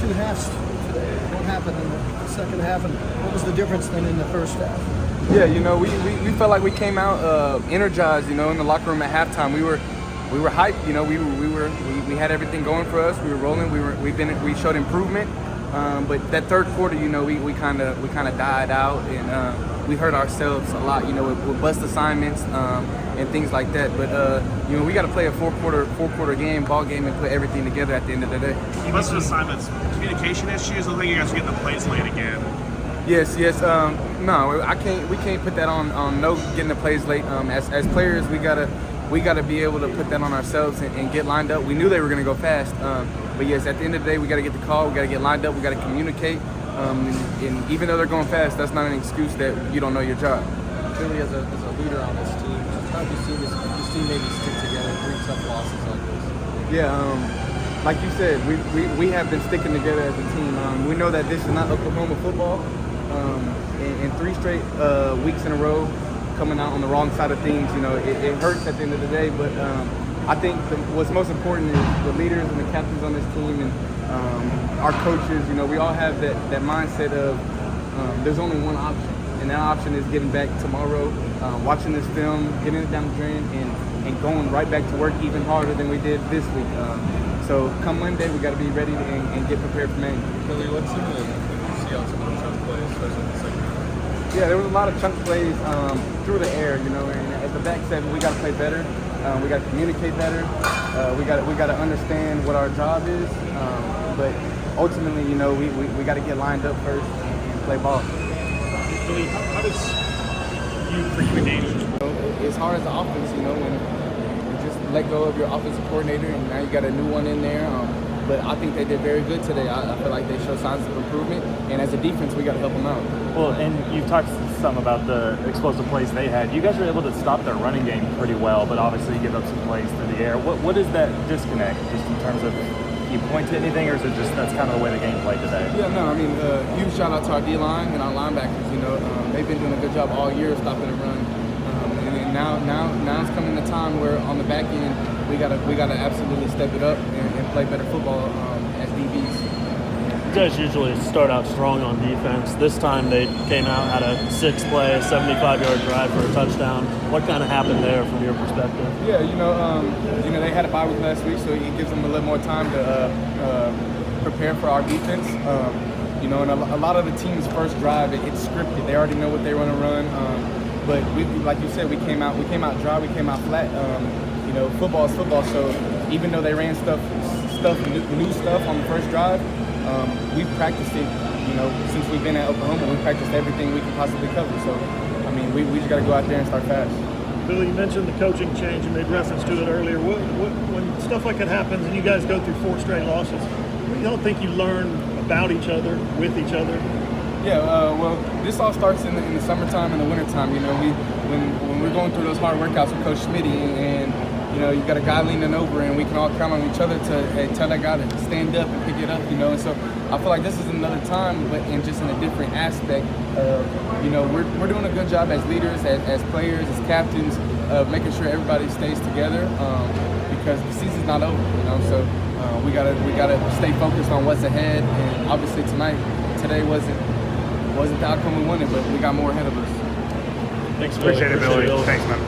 two halves today. What happened in the second half, and what was the difference then in the first half? Yeah, you know, we felt like we came out energized. You know, in the locker room at halftime, we were hyped. You know, we had everything going for us. We were rolling. We showed improvement. But that third quarter, you know, we kind of died out, and we hurt ourselves a lot. You know, with bust assignments and things like that. But you know, we got to play a four quarter ball game, and put everything together at the end of the day. Busted assignments, communication issues. I think you guys are getting the plays late again. Yes. No, we can't put that on no getting the plays late. As players, we gotta be able to put that on ourselves and get lined up. We knew they were gonna go fast, but yes, at the end of the day, we gotta get the call. We gotta get lined up. We gotta communicate. And even though they're going fast, that's not an excuse that you don't know your job. Billy, as a leader on this team, how do you see this team maybe stick together through tough losses like this? Yeah, like you said, we have been sticking together as a team. We know that this is not Oklahoma football. In 3 straight weeks in a row, coming out on the wrong side of things, you know, it hurts at the end of the day. But I think what's most important is the leaders and the captains on this team and our coaches. You know, we all have that mindset of there's only one option, and that option is getting back tomorrow, watching this film, getting it down the drain, and going right back to work even harder than we did this week. So come Monday, we got to be ready and get prepared for Maine. Billy, what seemed to see on some of the chunk plays, especially in the second half? Yeah, there was a lot of chunk plays through the air, you know, and at the back seven, we got to play better. We got to communicate better. We got to understand what our job is. But ultimately, you know, we got to get lined up first and play ball. Billy, how does for you engage? It's hard as an offense, you know, when you just let go of your offensive coordinator and now you got a new one in there. But I think they did very good today. I feel like they showed signs of improvement. And as a defense, we got to help them out. Well, and you've talked some about the explosive plays they had. You guys were able to stop their running game pretty well, but obviously you give up some plays through the air. What is that disconnect, just in terms of, can you point to anything, or is it just that's kind of the way the game played today? Yeah, no, I mean, huge shout out to our D-line and our linebackers. You know, they've been doing a good job all year stopping the run. And now it's coming the time where on the back end, we gotta absolutely step it up and play better football as DBs. You guys usually start out strong on defense. This time they came out, had a 6-play, 75-yard drive for a touchdown. What kind of happened there from your perspective? Yeah, you know they had a bye week last week, so it gives them a little more time to prepare for our defense. You know, and a lot of the team's first drive, it's scripted. They already know what they want to run. But like you said, we came out dry, we came out flat. You know, football is football. So even though they ran new stuff on the first drive, we've practiced it. You know, since we've been at Oklahoma, we practiced everything we can possibly cover. So, I mean, we just got to go out there and start fast. Billy, you mentioned the coaching change. You made reference to it earlier. When stuff like that happens and you guys go through 4 straight losses, you don't think you learn about each other, with each other? Yeah, well, this all starts in the summertime and the wintertime. You know, when we're going through those hard workouts with Coach Smitty, and you know, you got a guy leaning over, and we can all count on each other to tell that guy to stand up and pick it up. You know, and so I feel like this is another time, but just in a different aspect. You know, we're doing a good job as leaders, as players, as captains, of making sure everybody stays together because the season's not over. You know, so we gotta stay focused on what's ahead, and obviously today wasn't the outcome we wanted, but we got more ahead of us. Thanks, Appreciate it, Billy. Billy. Thanks, man.